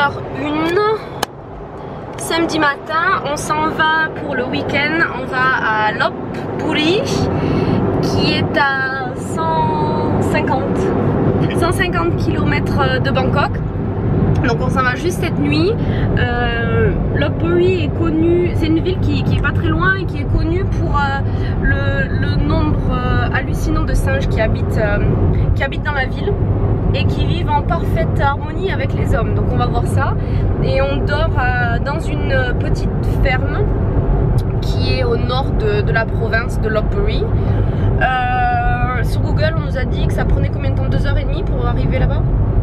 11h01. Samedi matin, on s'en va pour le week-end. On va à Lopburi qui est à 150 km de Bangkok. Donc on s'en va juste cette nuit. Lopburi est connue, c'est une ville qui est pas très loin et qui est connue pour le nombre hallucinant de singes qui habitent dans la ville et qui vivent en parfaite harmonie avec les hommes. Donc on va voir ça. Et on dort dans une petite ferme qui est au nord de la province de Lopburi. Sur Google on nous a dit que ça prenait combien de temps? 2h30 pour arriver là-bas?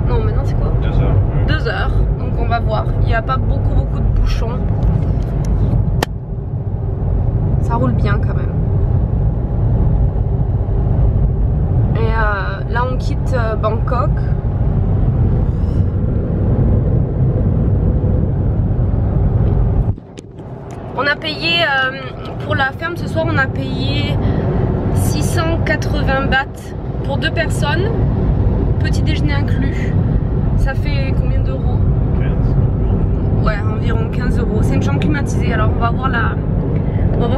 Non, maintenant c'est quoi? 2 heures. 2 heures, donc on va voir. Il n'y a pas beaucoup de bouchons. Ça roule bien quand même. Et là on quitte Bangkok. On a payé, pour la ferme ce soir on a payé 680 bahts pour 2 personnes. Petit déjeuner inclus. Ça fait combien d'euros? 15. Ouais, environ 15 euros. C'est une chambre climatisée, alors on va voir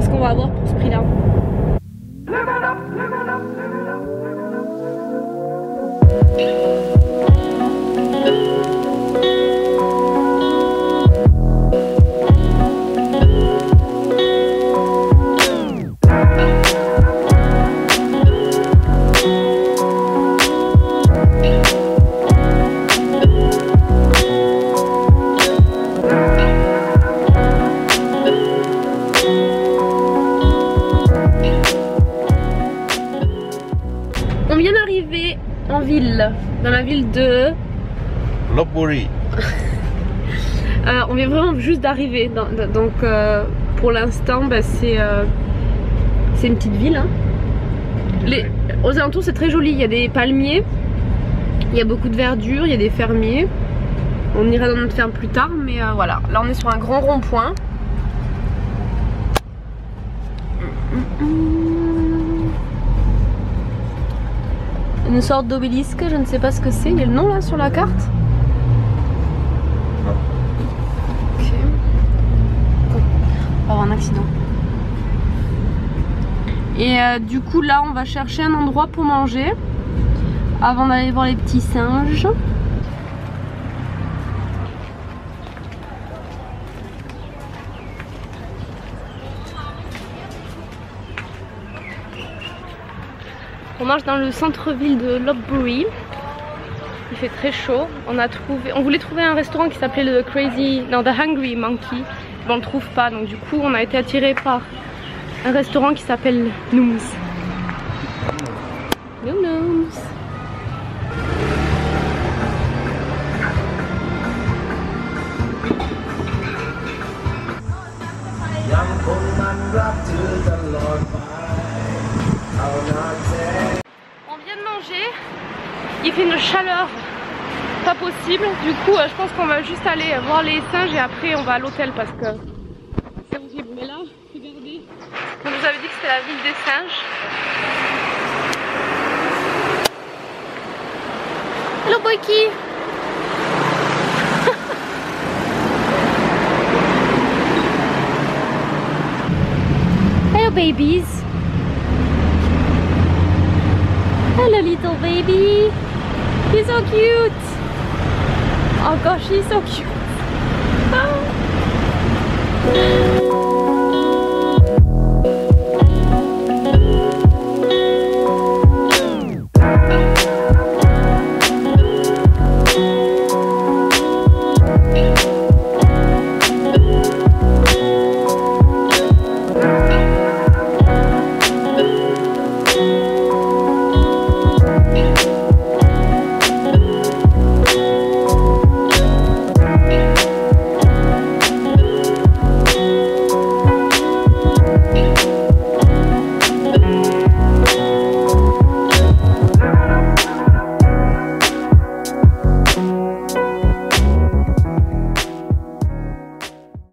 ce qu'on va avoir pour ce prix-là. On vient d'arriver en ville, dans la ville de Lopburi. on vient vraiment juste d'arriver, donc pour l'instant bah, c'est une petite ville. Hein. Aux alentours c'est très joli, il y a des palmiers, il y a beaucoup de verdure, il y a des fermiers. On ira dans notre ferme plus tard, mais voilà, là on est sur un grand rond-point. Une sorte d'obélisque, je ne sais pas ce que c'est. Il y a le nom là sur la carte. Ok. On va avoir un accident. Et du coup là on va chercher un endroit pour manger avant d'aller voir les petits singes. On marche dans le centre-ville de Lopburi. Il fait très chaud. On voulait trouver un restaurant qui s'appelait le The Hungry Monkey. Mais on le trouve pas. Donc du coup, on a été attiré par un restaurant qui s'appelle Noom's. Noom's. On vient de manger, il fait une chaleur pas possible, du coup je pense qu'on va juste aller voir les singes et après on va à l'hôtel parce que c'est horrible. Mais là, regardez, on nous avait dit que c'était la ville des singes. Hello Boyki. Hello babies. Hello little baby. He's so cute. Oh gosh, he's so cute.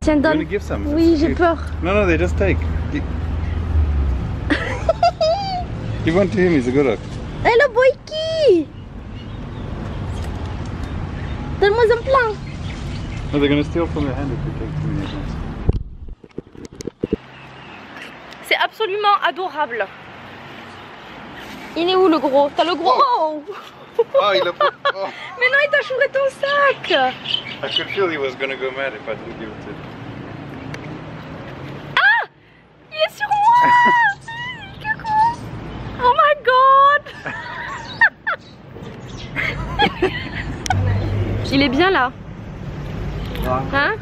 Tiens, donne. Oui, j'ai peur. No, they just take. Give one to him, he's a good look. Hello Boyki. Donne-moi un plein. No, they're gonna steal from your hand if you take too many at once. C'est absolument adorable. Il est où le gros? T'as le gros? Oh, Oh, il a pas. Oh. mais non, il t'a chouré ton sac. I could feel he was gonna go mad if I didn't give it to him. Ah, il est sur moi. Coucou. Oh my god. Il est bien là. Hein?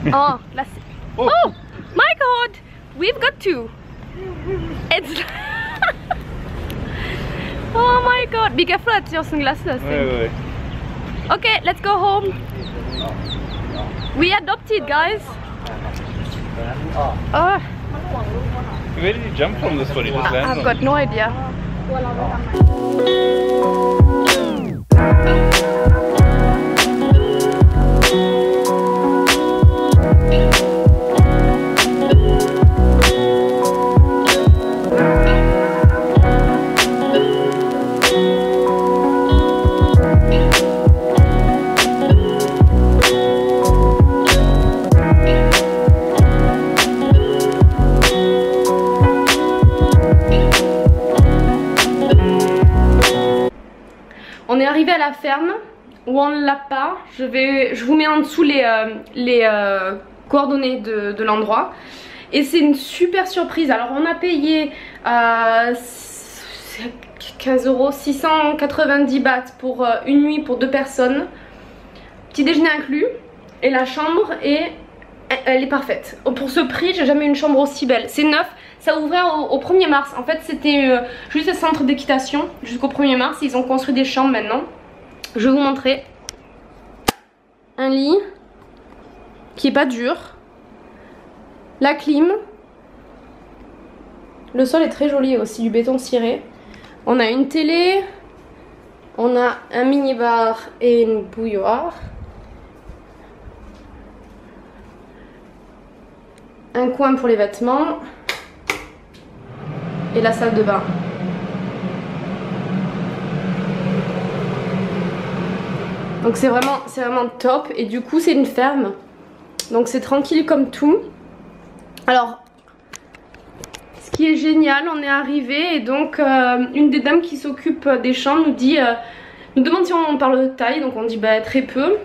Oh, là c'est... Oh. Oh my god. We've got two. It's... Oh my god. Be careful at your sunglasses. Ouais. Okay, let's go home. We adopted, guys. Oh, Where did he jump from this one? He just landed I've on got no idea. On est arrivé à la ferme où on l'a pas. Je vous mets en dessous les coordonnées de l'endroit. Et c'est une super surprise. Alors on a payé 15 €, 690 bahts pour une nuit pour 2 personnes. Petit déjeuner inclus. Et la chambre elle est parfaite. Pour ce prix, j'ai jamais eu une chambre aussi belle. C'est neuf. Ça a ouvert au 1er mars. En fait, c'était juste un centre d'équitation jusqu'au 1er mars. Ils ont construit des chambres maintenant. Je vais vous montrer. Un lit qui est pas dur. La clim. Le sol est très joli aussi, du béton ciré. On a une télé. On a un mini-bar et une bouilloire. Un coin pour les vêtements. Et la salle de bain. Donc c'est vraiment top. Et du coup c'est une ferme. Donc c'est tranquille comme tout. Alors ce qui est génial, on est arrivé et donc une des dames qui s'occupe des chambres nous dit nous demande si on parle thaï. Donc on dit bah très peu.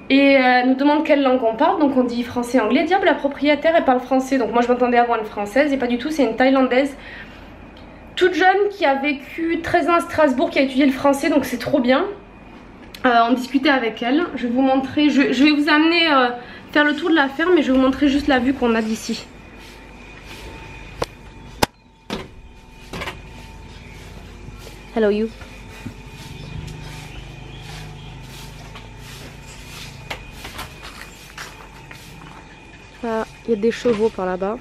Et elle nous demande quelle langue on parle. Donc on dit français, anglais. Diable, la propriétaire elle parle français. Donc moi je m'attendais à avoir une française et pas du tout, c'est une thaïlandaise toute jeune qui a vécu 13 ans à Strasbourg, qui a étudié le français, donc c'est trop bien. On discutait avec elle. Je vais vous montrer, je vais vous amener faire le tour de la ferme, mais je vais vous montrer juste la vue qu'on a d'ici. Hello you. Il y a des chevaux par là-bas.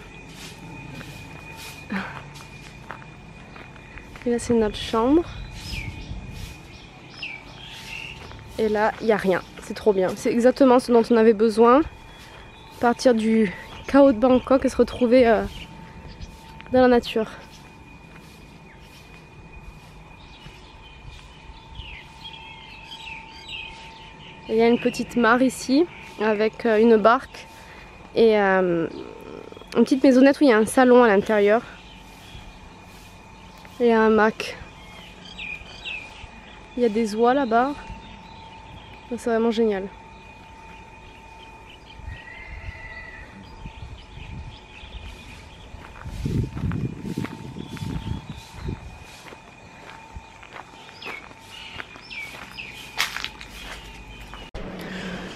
Et là c'est notre chambre. Et là il n'y a rien. C'est trop bien. C'est exactement ce dont on avait besoin. Partir du chaos de Bangkok et se retrouver dans la nature. Il y a une petite mare ici avec une barque et une petite maisonnette où il y a un salon à l'intérieur. Il y a un Mac. Il y a des oies là-bas. C'est vraiment génial.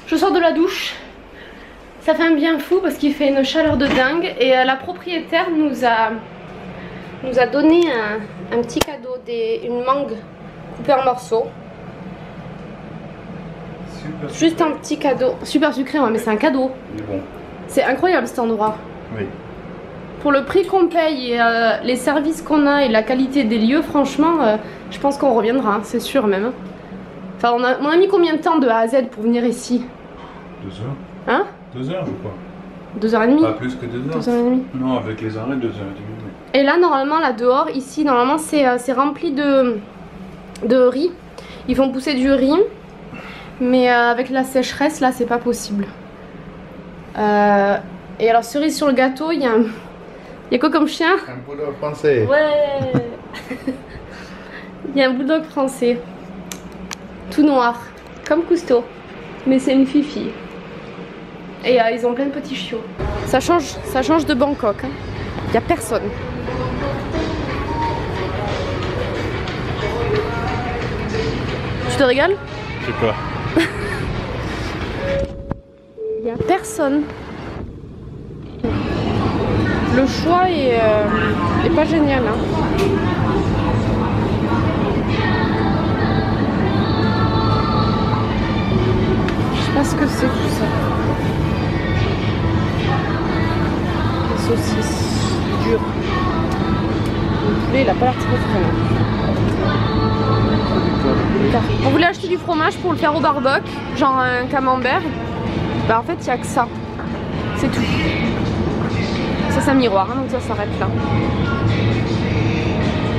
Je sors de la douche. Ça fait un bien fou parce qu'il fait une chaleur de dingue. Et la propriétaire nous a donné un petit cadeau, une mangue coupée en morceaux. Super Juste un petit cadeau. Super sucré, ouais, mais c'est un cadeau. Mais bon. C'est incroyable cet endroit. Oui. Pour le prix qu'on paye et les services qu'on a et la qualité des lieux, franchement, je pense qu'on reviendra, hein, c'est sûr même. Enfin, on a mis combien de temps de A à Z pour venir ici? 2 heures. Hein? 2 heures, je crois. 2h30? Pas plus que 2 heures. 2h30. Non, avec les arrêts, 2 heures et demie. Oui. Et là, normalement, là dehors, ici, normalement, c'est rempli de riz. Ils font pousser du riz. Mais avec la sécheresse, là, c'est pas possible. Et alors, cerise sur le gâteau, il y a quoi comme chien? Un bulldog français. Ouais. Il y a un bulldog français. Tout noir. Comme Cousteau. Mais c'est une fifi. Et ils ont plein de petits chiots. Ça change de Bangkok. Hein. Il n'y a personne. Tu te régales? Je sais pas. Il n'y a personne. Le choix est pas génial. Hein. Je sais pas ce que c'est tout ça. Les saucisses dures. Le poulet, il a pas l'air très frais. On voulait acheter du fromage pour le faire au barbecue, genre un camembert. Bah en fait, il n'y a que ça. C'est tout. Ça, c'est un miroir, hein, donc ça s'arrête là.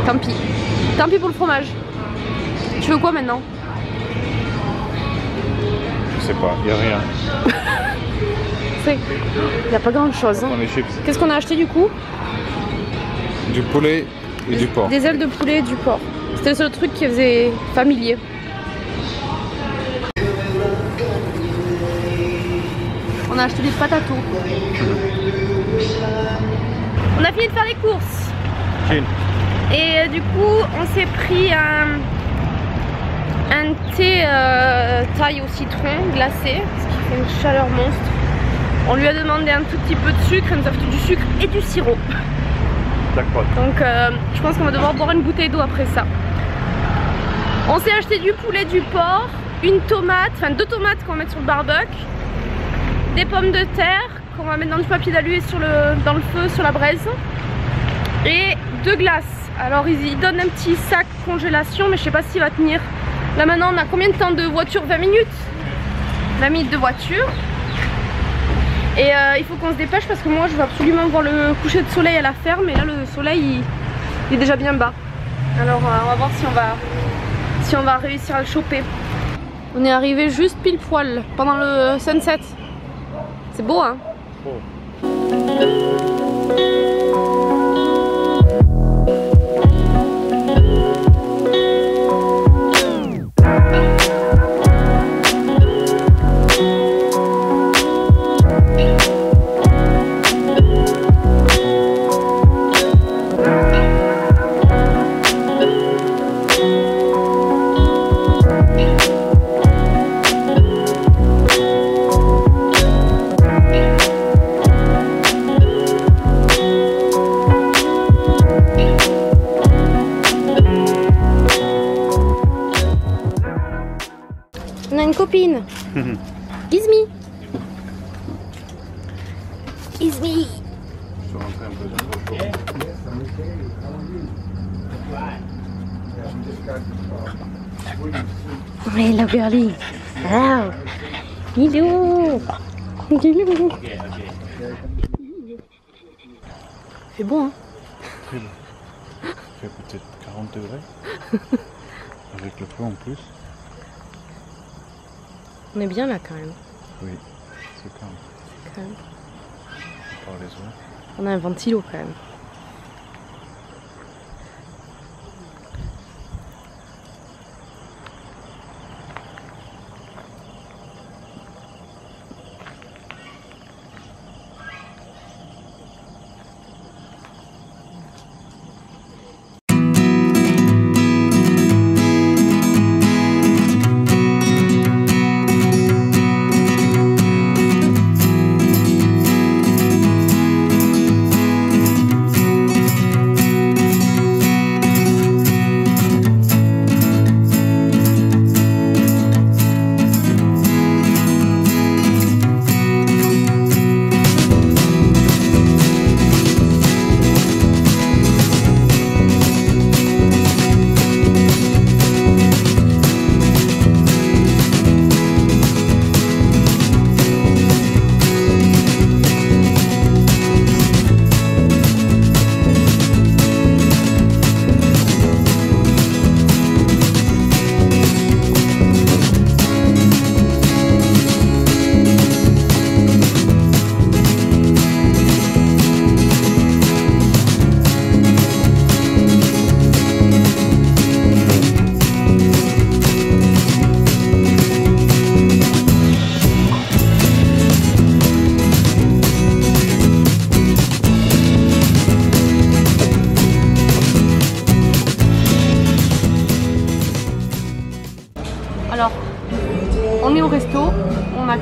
Tant pis. Tant pis pour le fromage. Tu veux quoi maintenant? Je sais pas, y a rien. Il n'y a pas grand chose. Hein. On est chips. Qu'est-ce qu'on a acheté du coup? Du poulet et du porc. Des ailes de poulet et du porc. C'était le seul truc qui faisait familier. On a acheté des patatos. On a fini de faire les courses. Chine. Et du coup, on s'est pris un thé thaï au citron glacé, ce qui fait une chaleur monstre. On lui a demandé un tout petit peu de sucre, elle nous a fait du sucre et du sirop. D'accord. Donc je pense qu'on va devoir boire une bouteille d'eau après ça. On s'est acheté du poulet, du porc, une tomate, enfin 2 tomates qu'on va mettre sur le barbecue, des pommes de terre qu'on va mettre dans du papier d'alu dans le feu sur la braise et 2 glaces. Alors ils donnent un petit sac congélation mais je sais pas s'il va tenir. Là maintenant on a combien de temps de voiture? 20 minutes 20 minutes de voiture. Et il faut qu'on se dépêche parce que moi je veux absolument voir le coucher de soleil à la ferme et là le soleil il est déjà bien bas. Alors on va voir si on va réussir à le choper. On est arrivé juste pile poil pendant le sunset. C'est beau hein? Oh. On a une copine. Izmi. Izmi. Je vais rentrer un peu dans le Oui, la girlie. Hello. Milou. Milou. C'est bon hein? Il fait peut-être 40 degrés. Avec le feu en plus. On est bien là quand même. Oui, c'est calme. Quand même. Par les eaux. On a un ventilo quand même.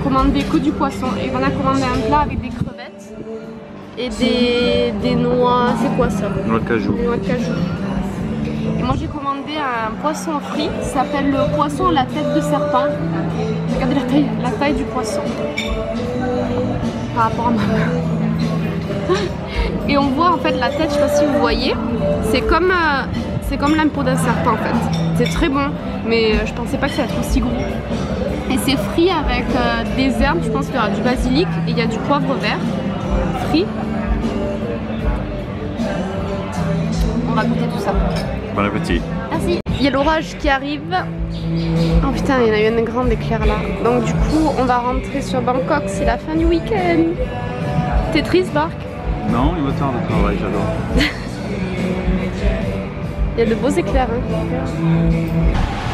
commandé que du poisson. Et on a commandé un plat avec des crevettes et des noix. C'est quoi ça? Noix de cajou. Des noix de cajou. Et moi j'ai commandé un poisson frit, ça s'appelle le poisson à la tête de serpent. Regardez la taille du poisson par rapport à ma main. Et on voit en fait la tête, je sais pas si vous voyez, c'est comme l'impôt d'un serpent en fait. C'est très bon, mais je pensais pas que ça allait être aussi gros. Et c'est frit avec des herbes, je pense qu'il y aura du basilic et il y a du poivre vert frit. On va goûter tout ça. Bon appétit. Merci. Il y a l'orage qui arrive. Oh putain, il y en a eu une grande éclair là. Donc du coup, on va rentrer sur Bangkok, c'est la fin du week-end. T'es triste, Marc? Non, il me tarde le travail, j'adore. Il y a de beaux éclairs. Hein.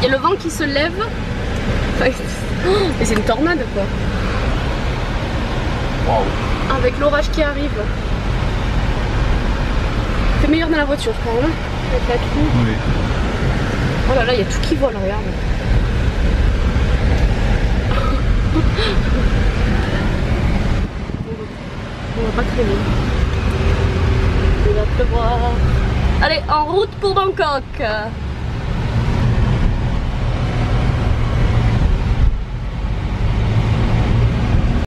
Il y a le vent qui se lève. Mais c'est une tornade quoi. Wow. Avec l'orage qui arrive. C'est meilleur dans la voiture quand même. Avec la clim. Oui. Oh là là, il y a tout qui vole, regarde. On va pas traîner. Il va pleuvoir. Allez, en route pour Bangkok.